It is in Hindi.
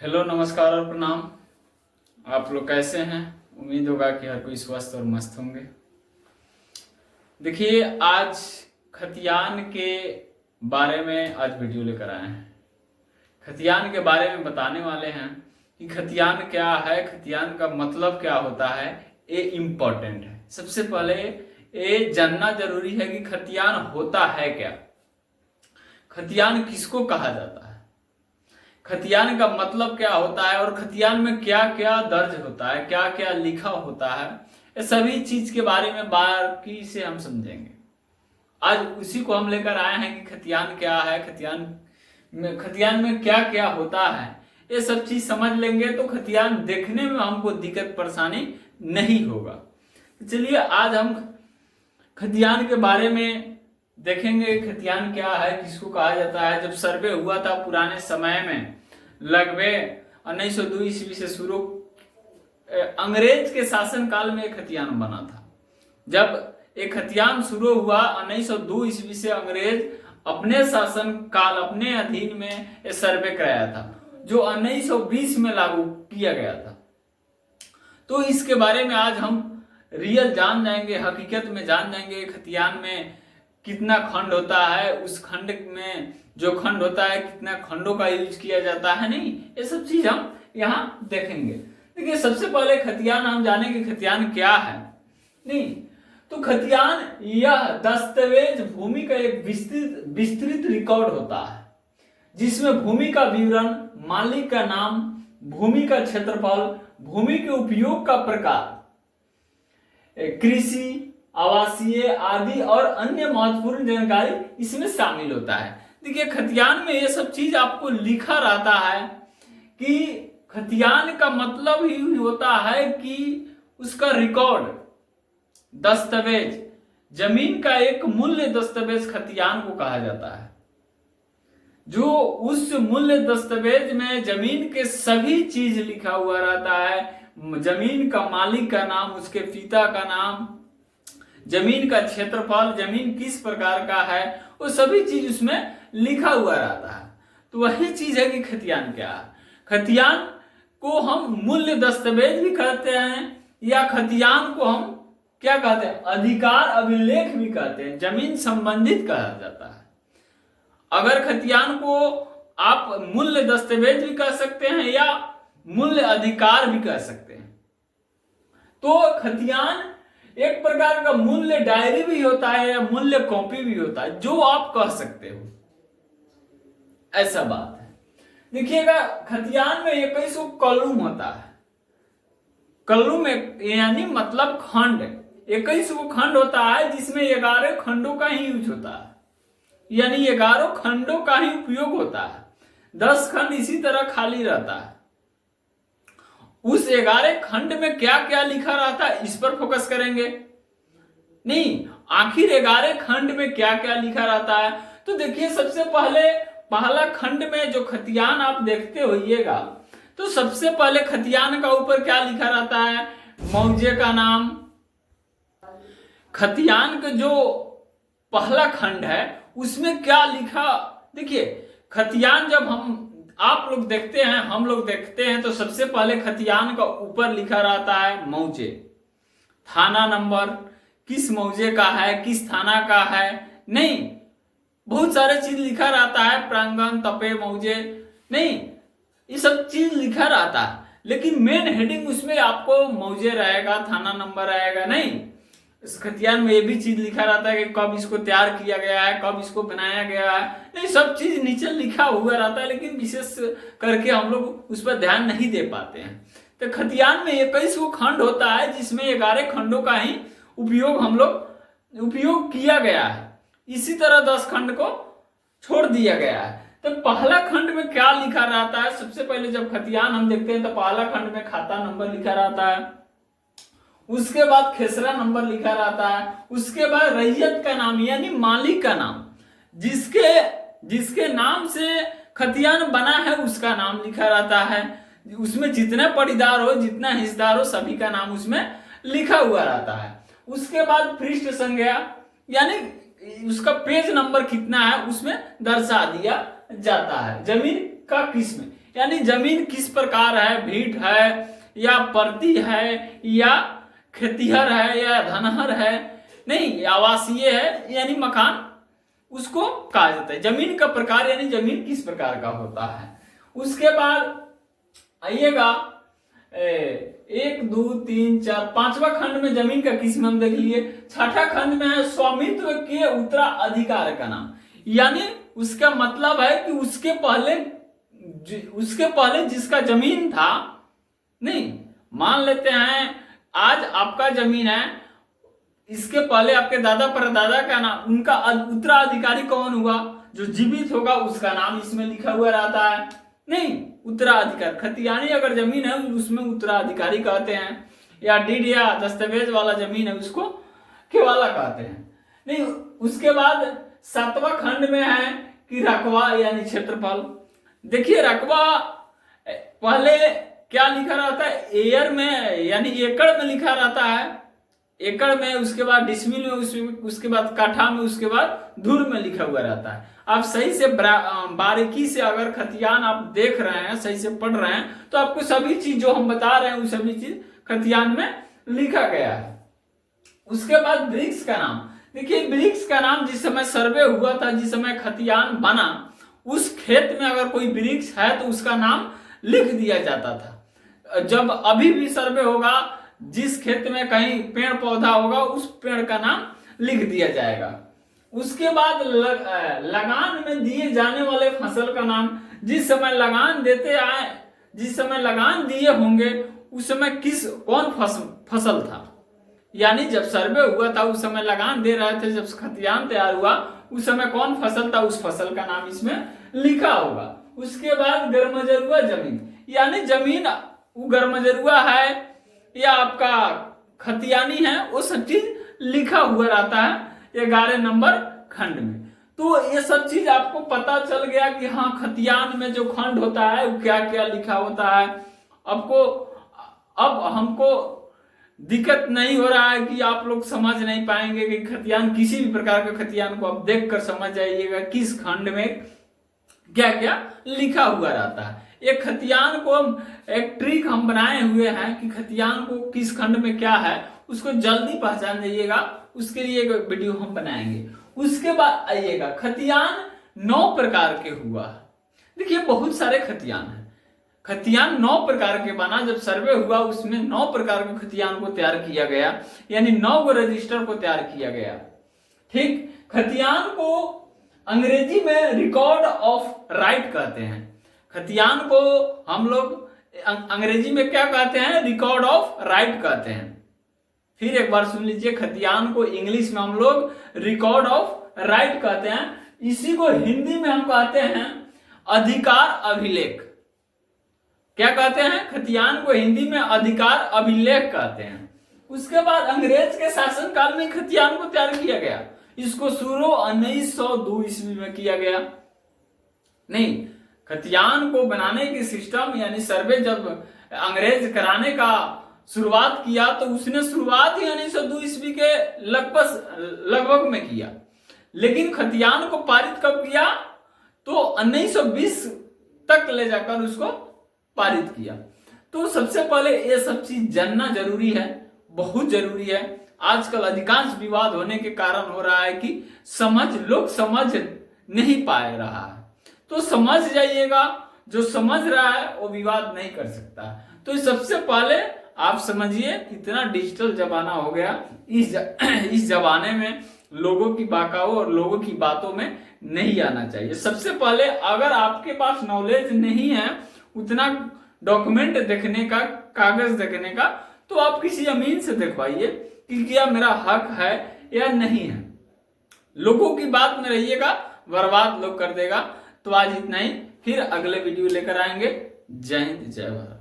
हेलो, नमस्कार और प्रणाम। आप लोग कैसे हैं? उम्मीद होगा कि हर कोई स्वस्थ और मस्त होंगे। देखिए, आज खतियान के बारे में आज वीडियो लेकर आए हैं। खतियान के बारे में बताने वाले हैं कि खतियान क्या है, खतियान का मतलब क्या होता है। ये इम्पोर्टेंट है। सबसे पहले ये जानना जरूरी है कि खतियान होता है क्या, खतियान किसको कहा जाता है, खतियान का मतलब क्या होता है और खतियान में क्या क्या दर्ज होता है, क्या क्या लिखा होता है। ये सभी चीज के बारे में बारीकी से हम समझेंगे। आज उसी को हम लेकर आए हैं कि खतियान क्या है, खतियान में क्या क्या होता है। ये सब चीज समझ लेंगे तो खतियान देखने में हमको दिक्कत परेशानी नहीं होगा। चलिए, आज हम खतियान के बारे में देखेंगे। खतियान क्या है, किसको कहा जाता है। जब सर्वे हुआ था पुराने समय में, लगभग 1902 ईस्वी से शुरू, अंग्रेज के शासन काल में एक खतियान बना था। जब एक खतियान शुरू हुआ 1902 ईस्वी से, अंग्रेज अपने शासन काल, अपने अधीन में ये सर्वे कराया था, जो 1920 में लागू किया गया था। तो इसके बारे में आज हम रियल जान जाएंगे, हकीकत में जान जाएंगे। खतियान में कितना खंड होता है, उस खंड में जो खंड होता है कितना खंडों का यूज किया जाता है, नहीं, ये सब चीज हम यहाँ देखेंगे। देखिए, सबसे पहले खतियान हम जानेंगे खतियान क्या है। नहीं तो खतियान यह दस्तावेज भूमि का एक विस्तृत रिकॉर्ड होता है, जिसमें भूमि का विवरण, मालिक का नाम, भूमि का क्षेत्रफल, भूमि के उपयोग का प्रकार, कृषि, आवासीय आदि और अन्य महत्वपूर्ण जानकारी इसमें शामिल होता है। देखिए, खतियान में ये सब चीज आपको लिखा रहता है कि खतियान का मतलब ही होता है कि उसका रिकॉर्ड, दस्तावेज, जमीन का एक मूल्य दस्तावेज खतियान को कहा जाता है। जो उस मूल्य दस्तावेज में जमीन के सभी चीज लिखा हुआ रहता है, जमीन का मालिक का नाम, उसके पिता का नाम, जमीन का क्षेत्रफल, जमीन किस प्रकार का है, वो सभी चीज उसमें लिखा हुआ रहता है। तो वही चीज है कि खतियान क्या है। खतियान को हम मूल्य दस्तावेज भी कहते हैं, या खतियान को हम क्या कहते हैं, अधिकार अभिलेख भी कहते हैं, जमीन संबंधित कहा जाता है। अगर खतियान को आप मूल्य दस्तावेज भी कह सकते हैं या मूल्य अधिकार भी कह सकते हैं। तो खतियान एक प्रकार का मूल्य डायरी भी होता है या मूल्य कॉपी भी होता है, जो आप कह सकते हो, ऐसा बात है। देखिएगा, खतियान में 21 कॉलम होता है। कॉलम यानी मतलब खंड, 21 खंड होता है, जिसमें 11 खंडों का ही यूज होता है, यानी 11 खंडों का ही उपयोग होता है। 10 खंड इसी तरह खाली रहता है। उस 11 खंड में क्या क्या लिखा रहता है, इस पर फोकस करेंगे। नहीं, आखिर 11 खंड में क्या क्या लिखा रहता है। तो देखिए, सबसे पहले पहला खंड में जो खतियान आप देखते होइएगा, तो सबसे पहले खतियान का ऊपर क्या लिखा रहता है, मौजे का नाम। खतियान का जो पहला खंड है उसमें क्या लिखा, देखिए, खतियान जब आप लोग देखते हैं, हम लोग देखते हैं, तो सबसे पहले खतियान का ऊपर लिखा रहता है मौजे, थाना नंबर, किस मौजे का है, किस थाना का है, नहीं, बहुत सारे चीज लिखा रहता है, प्रांगण, तपे, मौजे, नहीं, ये सब चीज लिखा रहता है। लेकिन मेन हेडिंग उसमें आपको मौजे रहेगा, थाना नंबर रहेगा, नहीं। इस खतियान में ये भी चीज लिखा रहता है कि कब इसको तैयार किया गया है, कब इसको बनाया गया है, नहीं, सब चीज नीचे लिखा हुआ रहता है, लेकिन विशेष करके हम लोग उस पर ध्यान नहीं दे पाते हैं। तो खतियान में 21 खंड होता है, जिसमें 11 खंडों का ही उपयोग किया गया है। इसी तरह 10 खंड को छोड़ दिया गया है। तो पहला खंड में क्या लिखा रहता है, सबसे पहले जब खतियान हम देखते हैं तो पहला खंड में खाता नंबर लिखा रहता है, उसके बाद खेसरा नंबर लिखा रहता है, उसके बाद रैयत का नाम यानी मालिक का नाम, जिसके नाम से खतियान बना है उसका नाम लिखा रहता है। उसमें जितने पड़ीदार हो, जितना हिस्सेदार हो, सभी का नाम उसमें लिखा हुआ रहता है। उसके बाद पृष्ठ संज्ञा यानी उसका पेज नंबर कितना है उसमें दर्शा दिया जाता है। जमीन का किस्म, यानी जमीन किस प्रकार है, भीट है या परती है या खेतिहर है या धनहर है, नहीं आवासीय है यानी मकान, उसको कहा जाता है। जमीन का प्रकार यानी जमीन किस प्रकार का होता है। उसके बाद आइएगा 1 2 3 4 5वां खंड में जमीन का किस्म हम देख लिए। छठा खंड में है स्वामित्व के उत्तराधिकार का नाम, यानी उसका मतलब है कि उसके पहले जिसका जमीन था, नहीं मान लेते हैं आज आपका जमीन है, इसके पहले आपके दादा परदादा का नाम, उनका उत्तराधिकारी कौन हुआ, जो जीवित होगा उसका नाम इसमें लिखा हुआ रहता है। नहीं उत्तराधिकार, खतियानी अगर जमीन है उसमें उत्तराधिकारी कहते हैं, या डीड या दस्तावेज वाला जमीन है उसको केवाला कहते हैं। नहीं उसके बाद 7वां खंड में है कि रकबा यानी क्षेत्रफल। देखिए रकबा पहले क्या लिखा रहता है, एयर में यानी एकड़ में लिखा रहता है, एकड़ में, उसके बाद डिसमिल में, उसके बाद काठा में, उसके बाद धुर में लिखा हुआ रहता है। आप सही से बारीकी से अगर खतियान आप देख रहे हैं, सही से पढ़ रहे हैं, तो आपको सभी चीज जो हम बता रहे हैं वो सभी चीज खतियान में लिखा गया है। उसके बाद वृक्ष का नाम, देखिए वृक्ष का नाम जिस समय सर्वे हुआ था, जिस समय खतियान बना, उस खेत में अगर कोई वृक्ष है तो उसका नाम लिख दिया जाता था। जब अभी भी सर्वे होगा, जिस खेत में कहीं पेड़ पौधा होगा उस पेड़ का नाम लिख दिया जाएगा। उसके बाद लगान में दिए जाने वाले फसल का नाम, जिस समय लगान देते आए, जिस समय लगान दिए होंगे उस समय कौन फसल था, यानी जब सर्वे हुआ था उस समय लगान दे रहे थे, जब खतियान तैयार हुआ उस समय कौन फसल था, उस फसल का नाम इसमें लिखा होगा। उसके बाद गर्मजरुआ जमीन, यानी जमीन वो गर्मजरुआ है या आपका खतियानी है, वो सब चीज लिखा हुआ रहता है 11 नंबर खंड में। तो ये सब चीज आपको पता चल गया कि हाँ खतियान में जो खंड होता है वो क्या क्या लिखा होता है। अब हमको दिक्कत नहीं हो रहा है कि आप लोग समझ नहीं पाएंगे कि खतियान, किसी भी प्रकार का खतियान को आप देखकर समझ जाइएगा किस खंड में क्या क्या लिखा हुआ रहता है। एक खतियान को एक ट्रिक हम बनाए हुए हैं कि खतियान को किस खंड में क्या है उसको जल्दी पहचान जाइएगा, उसके लिए एक वीडियो हम बनाएंगे। उसके बाद आइएगा खतियान 9 प्रकार के हुआ। देखिए बहुत सारे खतियान है, खतियान 9 प्रकार के बना। जब सर्वे हुआ उसमें 9 प्रकार के खतियान को तैयार किया गया, यानी 9 गो रजिस्टर को तैयार किया गया। ठीक, खतियान को अंग्रेजी में रिकॉर्ड ऑफ राइट कहते हैं। खतियान को हम लोग अंग्रेजी में क्या कहते हैं, रिकॉर्ड ऑफ राइट कहते हैं। फिर एक बार सुन लीजिए, खतियान को इंग्लिश में हम लोग रिकॉर्ड ऑफ राइट कहते हैं। इसी को हिंदी में हम कहते हैं अधिकार अभिलेख। क्या कहते हैं, खतियान को हिंदी में अधिकार अभिलेख कहते हैं। उसके बाद अंग्रेज के शासनकाल में खतियान को तैयार किया गया। इसको शुरू 1902 ईस्वी में किया गया। नहीं, खतियान को बनाने की सिस्टम यानी सर्वे जब अंग्रेज कराने का शुरुआत किया तो उसने शुरुआत ही 1902 ईस्वी के लगभग में किया, लेकिन खतियान को पारित कब किया तो 1920 तक ले जाकर उसको पारित किया। तो सबसे पहले ये सब चीज जानना जरूरी है, बहुत जरूरी है। आजकल अधिकांश विवाद होने के कारण हो रहा है कि लोग समझ नहीं पाए रहा है। तो समझ जाइएगा, जो समझ रहा है वो विवाद नहीं कर सकता। तो सबसे पहले आप समझिए, इतना डिजिटल जमाना हो गया, इस जमाने में लोगों की बहकावों और लोगों की बातों में नहीं आना चाहिए। सबसे पहले अगर आपके पास नॉलेज नहीं है उतना डॉक्यूमेंट देखने का, कागज देखने का, तो आप किसी अमीन से देखवाइए कि क्या मेरा हक है या नहीं है। लोगों की बात में रहिएगा, बर्बाद लोग कर देगा। तो आज इतना ही, फिर अगले वीडियो लेकर आएंगे। जय हिंद, जय भारत।